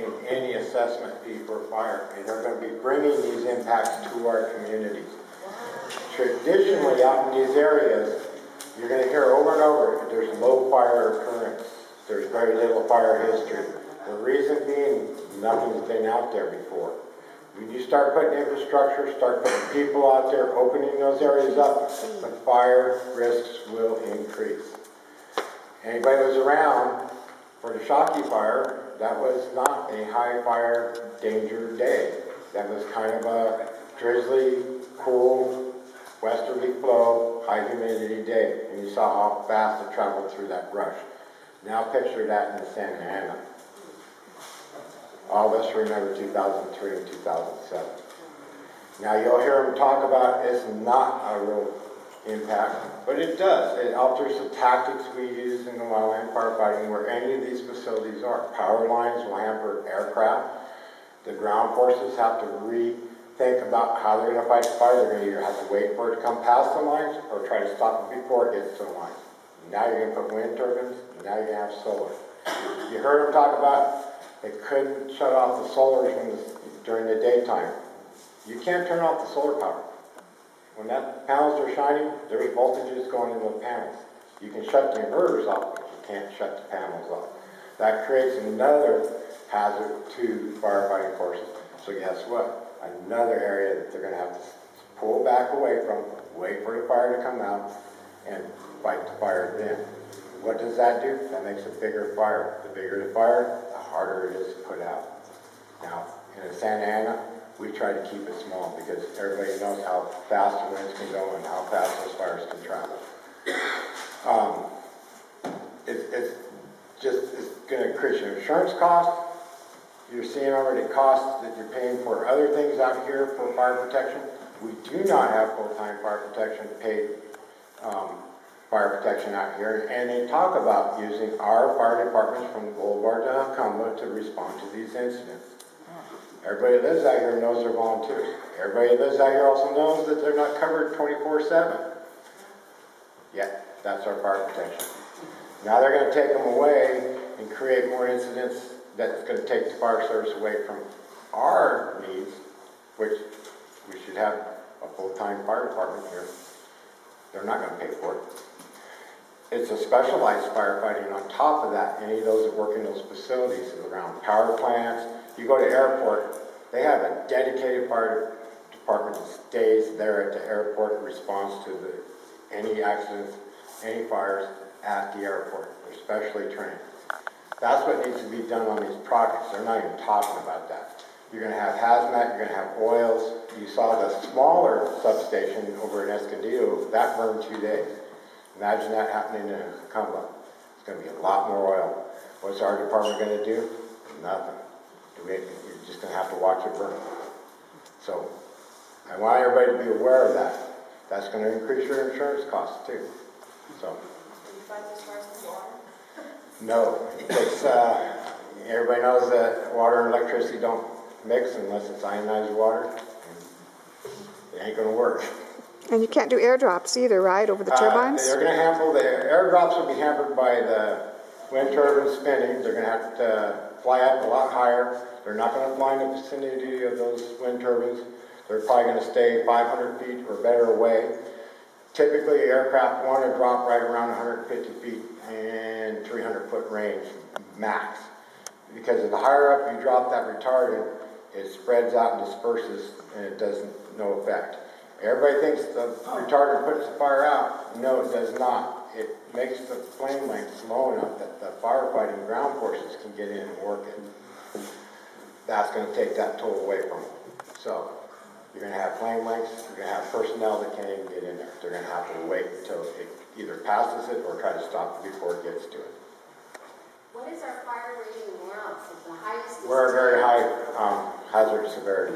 taking any assessment fee for fire, and they're going to be bringing these impacts to our communities. Traditionally, out in these areas, you're going to hear over and over, there's low fire occurrence. There's very little fire history. The reason being, nothing's been out there before. When you start putting infrastructure, start putting people out there, opening those areas up, the fire risks will increase. Anybody who was around for the Shockey fire, that was not a high fire danger day. That was kind of a drizzly, cool, westerly flow, high humidity day. And you saw how fast it traveled through that brush. Now picture that in Santa Ana. All of us remember 2003 and 2007. Now you'll hear them talk about it's not a real impact, but it does. It alters the tactics we use in the wildland firefighting where any of these facilities are. Power lines will hamper aircraft. The ground forces have to rethink about how they're going to fight the fire. They're going to either have to wait for it to come past the lines or try to stop it before it gets to the lines. Now you're going to put wind turbines, now you're going to have solar. You heard them talk about they couldn't shut off the solars during the daytime. You can't turn off the solar power. When that panels are shining, there's voltages going into the panels. You can shut the inverters off, but you can't shut the panels off. That creates another hazard to firefighting forces. So guess what? Another area that they're going to have to pull back away from, wait for the fire to come out, and fight the fire then. What does that do? That makes a bigger fire. The bigger the fire, the harder it is to put out. Now, in Santa Ana, we try to keep it small because everybody knows how fast the winds can go and how fast those fires can travel. It's going to increase your insurance cost. You're seeing already costs that you're paying for other things out here for fire protection. We do not have full-time fire protection paid fire protection out here, and they talk about using our fire departments from Boulevard to Cumberland to respond to these incidents. Everybody that lives out here knows they're volunteers. Everybody that lives out here also knows that they're not covered 24/7. Yet, that's our fire protection. Now they're going to take them away and create more incidents that's going to take the fire service away from our needs, which we should have a full-time fire department here. They're not going to pay for it. It's a specialized firefighting on top of that. Any of those that work in those facilities around power plants. You go to airport, they have a dedicated fire department that stays there at the airport and responds to any accidents, any fires at the airport. They're specially trained. That's what needs to be done on these projects. They're not even talking about that. You're going to have hazmat, you're going to have oils. You saw the smaller substation over in Escondido, that burned 2 days. Imagine that happening in Cumberland. It's going to be a lot more oil. What's our department going to do? Nothing. You're just going to have to watch it burn. So, I want everybody to be aware of that. That's going to increase your insurance costs too. So. Did you fight as far as the water? No. It's, everybody knows that water and electricity don't mix unless it's ionized water. It ain't going to work. And you can't do airdrops either, right, over the turbines? They're going to handle the airdrops will be hampered by the wind turbines spinning. They're going to have to fly up a lot higher. They're not going to fly in the vicinity of those wind turbines. They're probably going to stay 500 feet or better away. Typically, aircraft want to drop right around 150 feet and 300-foot range max. Because the higher up you drop that retardant, it spreads out and disperses, and it does no effect. Everybody thinks the retardant puts the fire out. No, it does not. It makes the flame length slow enough that the firefighting ground forces can get in and work it. That's going to take that toll away from them. So, you're going to have flame lengths, you're going to have personnel that can't even get in there. They're going to have to wait until it either passes it or try to stop it before it gets to it. What is our fire rating now? The highest? We're a very high hazard severity.